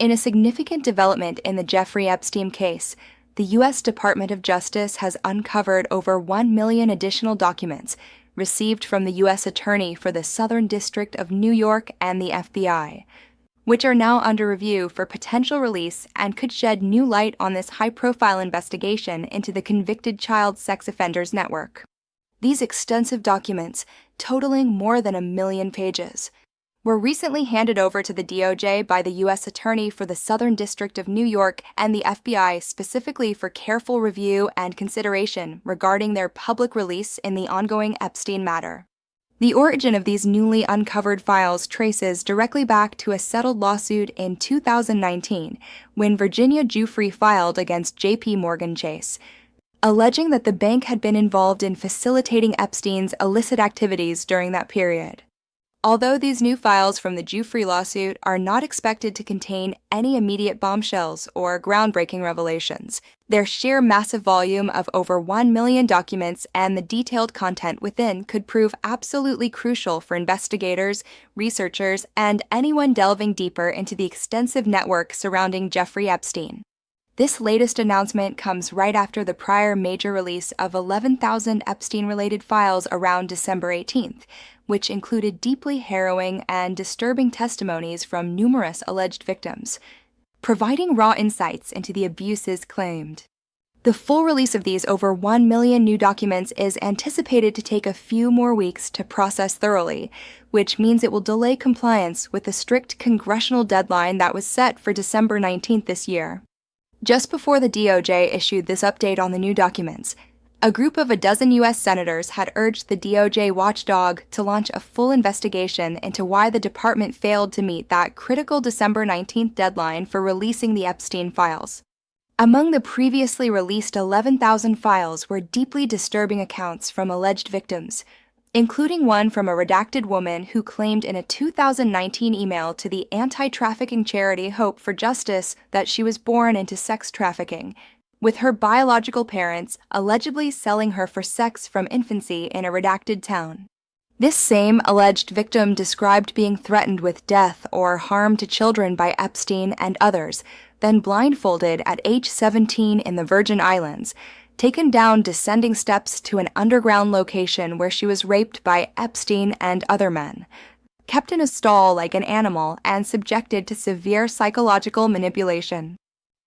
In a significant development in the Jeffrey Epstein case, the U.S. Department of Justice has uncovered over 1 million additional documents received from the U.S. Attorney for the Southern District of New York and the FBI, which are now under review for potential release and could shed new light on this high-profile investigation into the convicted child sex offenders network. These extensive documents, totaling more than 1 million pages, were recently handed over to the DOJ by the U.S. Attorney for the Southern District of New York and the FBI specifically for careful review and consideration regarding their public release in the ongoing Epstein matter. The origin of these newly uncovered files traces directly back to a settled lawsuit in 2019 when Virginia Giuffre filed against J.P. Morgan Chase, alleging that the bank had been involved in facilitating Epstein's illicit activities during that period. Although these new files from the Giuffre lawsuit are not expected to contain any immediate bombshells or groundbreaking revelations, their sheer massive volume of over 1 million documents and the detailed content within could prove absolutely crucial for investigators, researchers, and anyone delving deeper into the extensive network surrounding Jeffrey Epstein. This latest announcement comes right after the prior major release of 11,000 Epstein-related files around December 18th, which included deeply harrowing and disturbing testimonies from numerous alleged victims, providing raw insights into the abuses claimed. The full release of these over 1 million new documents is anticipated to take a few more weeks to process thoroughly, which means it will delay compliance with the strict congressional deadline that was set for December 19th this year. Just before the DOJ issued this update on the new documents, a group of 12 U.S. senators had urged the DOJ watchdog to launch a full investigation into why the department failed to meet that critical December 19th deadline for releasing the Epstein files. Among the previously released 11,000 files were deeply disturbing accounts from alleged victims, including one from a redacted woman who claimed in a 2019 email to the anti-trafficking charity Hope for Justice that she was born into sex trafficking, with her biological parents allegedly selling her for sex from infancy in a redacted town. This same alleged victim described being threatened with death or harm to children by Epstein and others, then blindfolded at age 17 in the Virgin Islands, taken down descending steps to an underground location where she was raped by Epstein and other men, kept in a stall like an animal, and subjected to severe psychological manipulation.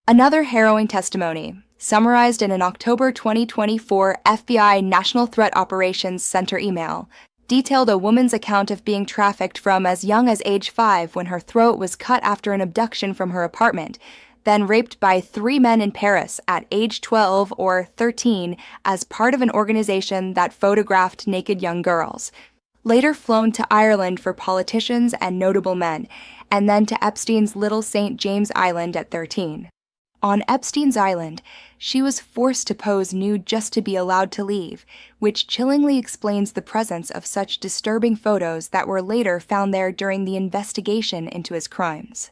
Another harrowing testimony, summarized in an October 2024 FBI National Threat Operations Center email, detailed a woman's account of being trafficked from as young as age 5 when her throat was cut after an abduction from her apartment, then raped by 3 men in Paris at age 12 or 13 as part of an organization that photographed naked young girls, later flown to Ireland for politicians and notable men, and then to Epstein's Little St. James Island at 13. On Epstein's Island, she was forced to pose nude just to be allowed to leave, which chillingly explains the presence of such disturbing photos that were later found there during the investigation into his crimes.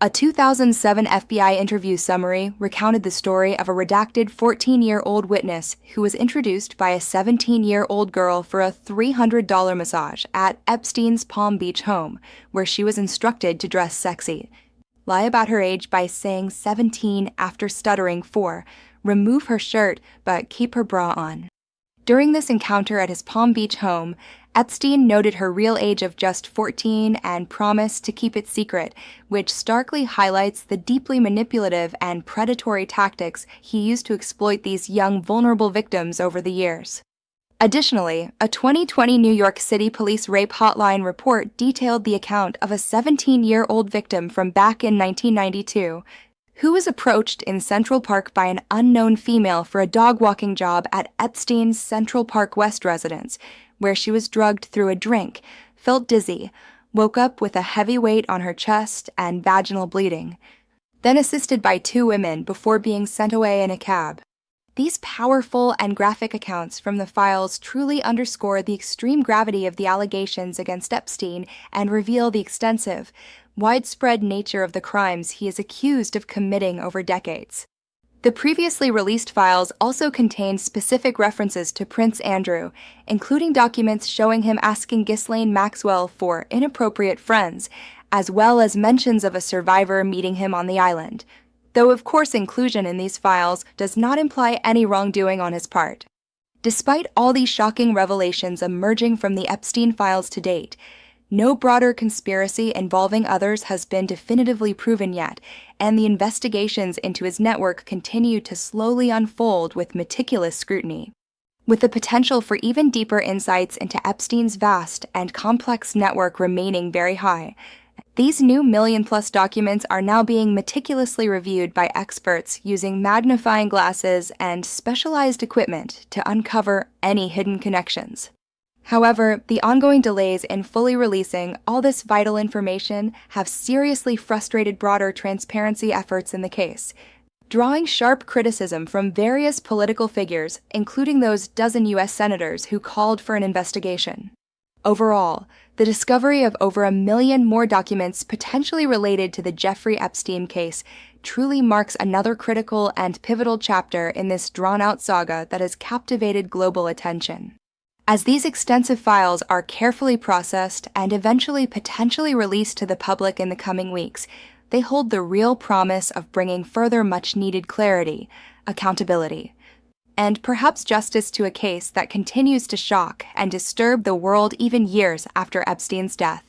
A 2007 FBI interview summary recounted the story of a redacted 14-year-old witness who was introduced by a 17-year-old girl for a $300 massage at Epstein's Palm Beach home, where she was instructed to dress sexy, lie about her age by saying 17 after stuttering 4, remove her shirt but keep her bra on. During this encounter at his Palm Beach home, Epstein noted her real age of just 14 and promised to keep it secret, which starkly highlights the deeply manipulative and predatory tactics he used to exploit these young, vulnerable victims over the years. Additionally, a 2020 New York City Police Rape Hotline report detailed the account of a 17-year-old victim from back in 1992 who was approached in Central Park by an unknown female for a dog-walking job at Epstein's Central Park West residence, where she was drugged through a drink, felt dizzy, woke up with a heavy weight on her chest and vaginal bleeding, then assisted by 2 women before being sent away in a cab. These powerful and graphic accounts from the files truly underscore the extreme gravity of the allegations against Epstein and reveal the extensive, widespread nature of the crimes he is accused of committing over decades. The previously released files also contain specific references to Prince Andrew, including documents showing him asking Ghislaine Maxwell for inappropriate friends as well as mentions of a survivor meeting him on the island, though of course inclusion in these files does not imply any wrongdoing on his part. Despite all these shocking revelations emerging from the Epstein files to date, no broader conspiracy involving others has been definitively proven yet, and the investigations into his network continue to slowly unfold with meticulous scrutiny. With the potential for even deeper insights into Epstein's vast and complex network remaining very high, these new million-plus documents are now being meticulously reviewed by experts using magnifying glasses and specialized equipment to uncover any hidden connections. However, the ongoing delays in fully releasing all this vital information have seriously frustrated broader transparency efforts in the case, drawing sharp criticism from various political figures, including those dozen U.S. senators who called for an investigation. Overall, the discovery of over 1 million more documents potentially related to the Jeffrey Epstein case truly marks another critical and pivotal chapter in this drawn-out saga that has captivated global attention. As these extensive files are carefully processed and eventually potentially released to the public in the coming weeks, they hold the real promise of bringing further much-needed clarity, accountability, and perhaps justice to a case that continues to shock and disturb the world even years after Epstein's death.